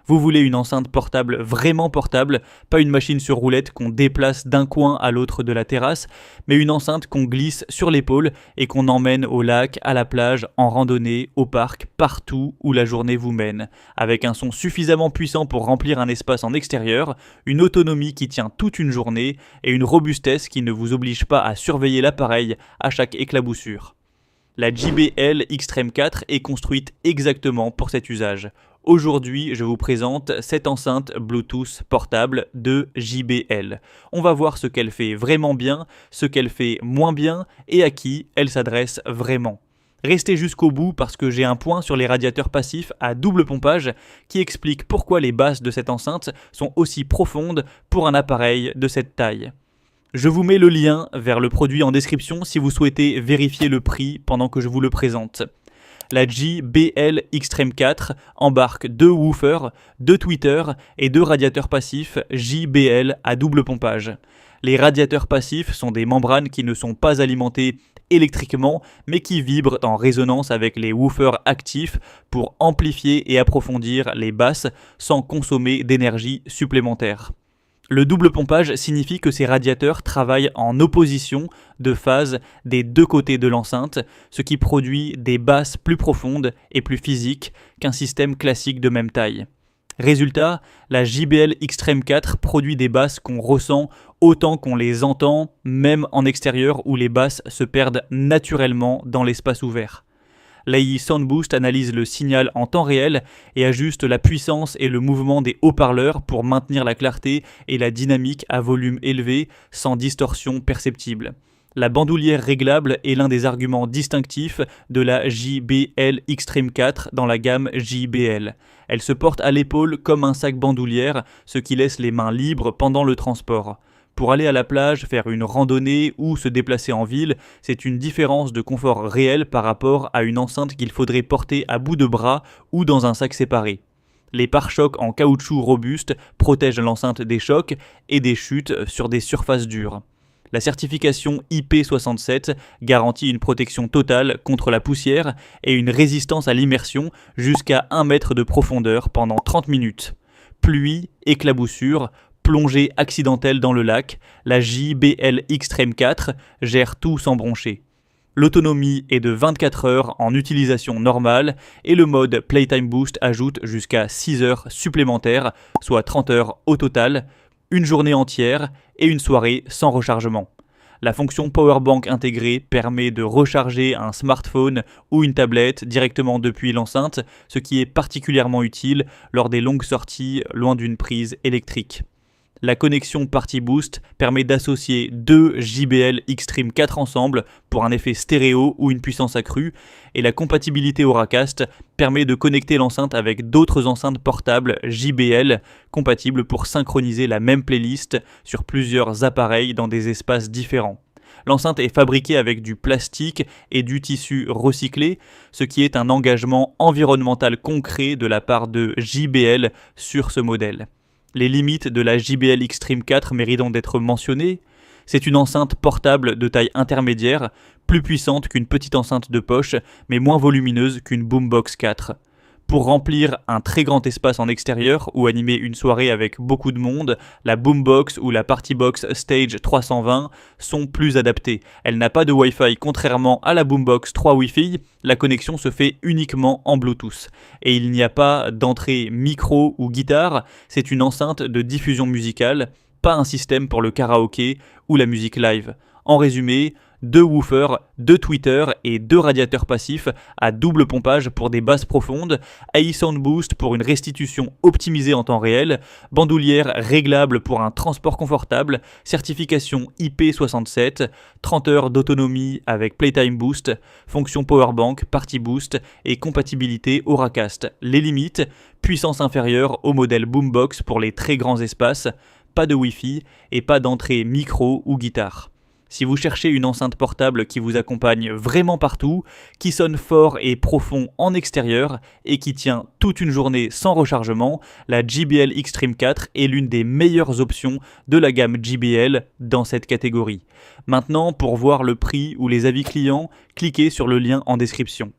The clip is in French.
Vous voulez une enceinte portable vraiment portable, pas une machine sur roulette qu'on déplace d'un coin à l'autre de la terrasse, mais une enceinte qu'on glisse sur l'épaule et qu'on emmène au lac, à la plage, en randonnée, au parc, partout où la journée vous mène. Avec un son suffisamment puissant pour remplir un espace en extérieur, une autonomie qui tient toute une journée et une robustesse qui ne vous oblige pas à surveiller l'appareil à chaque éclaboussure. La JBL Xtreme 4 est construite exactement pour cet usage. Aujourd'hui, je vous présente cette enceinte Bluetooth portable de JBL. On va voir ce qu'elle fait vraiment bien, ce qu'elle fait moins bien et à qui elle s'adresse vraiment. Restez jusqu'au bout parce que j'ai un point sur les radiateurs passifs à double pompage qui explique pourquoi les basses de cette enceinte sont aussi profondes pour un appareil de cette taille. Je vous mets le lien vers le produit en description si vous souhaitez vérifier le prix pendant que je vous le présente. La JBL Xtreme 4 embarque 2 woofers, 2 tweeters et 2 radiateurs passifs JBL à double pompage. Les radiateurs passifs sont des membranes qui ne sont pas alimentés électriquement mais qui vibrent en résonance avec les woofers actifs pour amplifier et approfondir les basses sans consommer d'énergie supplémentaire. Le double pompage signifie que ces radiateurs travaillent en opposition de phase des deux côtés de l'enceinte, ce qui produit des basses plus profondes et plus physiques qu'un système classique de même taille. Résultat, la JBL Xtreme 4 produit des basses qu'on ressent autant qu'on les entend, même en extérieur où les basses se perdent naturellement dans l'espace ouvert. L'AI Soundboost analyse le signal en temps réel et ajuste la puissance et le mouvement des haut-parleurs pour maintenir la clarté et la dynamique à volume élevé sans distorsion perceptible. La bandoulière réglable est l'un des arguments distinctifs de la JBL Xtreme 4 dans la gamme JBL. Elle se porte à l'épaule comme un sac bandoulière, ce qui laisse les mains libres pendant le transport. Pour aller à la plage, faire une randonnée ou se déplacer en ville, c'est une différence de confort réelle par rapport à une enceinte qu'il faudrait porter à bout de bras ou dans un sac séparé. Les pare-chocs en caoutchouc robuste protègent l'enceinte des chocs et des chutes sur des surfaces dures. La certification IP67 garantit une protection totale contre la poussière et une résistance à l'immersion jusqu'à 1 mètre de profondeur pendant 30 minutes. Pluie, éclaboussure, plongée accidentelle dans le lac, la JBL Xtreme 4 gère tout sans broncher. L'autonomie est de 24 heures en utilisation normale et le mode Playtime Boost ajoute jusqu'à 6 heures supplémentaires, soit 30 heures au total, une journée entière et une soirée sans rechargement. La fonction Powerbank intégrée permet de recharger un smartphone ou une tablette directement depuis l'enceinte, ce qui est particulièrement utile lors des longues sorties loin d'une prise électrique. La connexion Party Boost permet d'associer 2 JBL Xtreme 4 ensemble pour un effet stéréo ou une puissance accrue, et la compatibilité Auracast permet de connecter l'enceinte avec d'autres enceintes portables JBL compatibles pour synchroniser la même playlist sur plusieurs appareils dans des espaces différents. L'enceinte est fabriquée avec du plastique et du tissu recyclé, ce qui est un engagement environnemental concret de la part de JBL sur ce modèle. Les limites de la JBL Xtreme 4 méritent d'être mentionnées. C'est une enceinte portable de taille intermédiaire, plus puissante qu'une petite enceinte de poche, mais moins volumineuse qu'une Boombox 4. Pour remplir un très grand espace en extérieur ou animer une soirée avec beaucoup de monde, la Boombox ou la Partybox Stage 320 sont plus adaptées. Elle n'a pas de Wi-Fi contrairement à la Boombox 3 Wi-Fi, la connexion se fait uniquement en Bluetooth. Et il n'y a pas d'entrée micro ou guitare, c'est une enceinte de diffusion musicale, pas un système pour le karaoké ou la musique live. En résumé, 2 woofers, 2 tweeters et 2 radiateurs passifs à double pompage pour des basses profondes, AI Soundboost pour une restitution optimisée en temps réel, bandoulière réglable pour un transport confortable, certification IP67, 30 heures d'autonomie avec Playtime Boost, fonction Powerbank, Party Boost et compatibilité Auracast. Les limites, puissance inférieure au modèle Boombox pour les très grands espaces, pas de Wi-Fi et pas d'entrée micro ou guitare. Si vous cherchez une enceinte portable qui vous accompagne vraiment partout, qui sonne fort et profond en extérieur et qui tient toute une journée sans rechargement, la JBL Xtreme 4 est l'une des meilleures options de la gamme JBL dans cette catégorie. Maintenant, pour voir le prix ou les avis clients, cliquez sur le lien en description.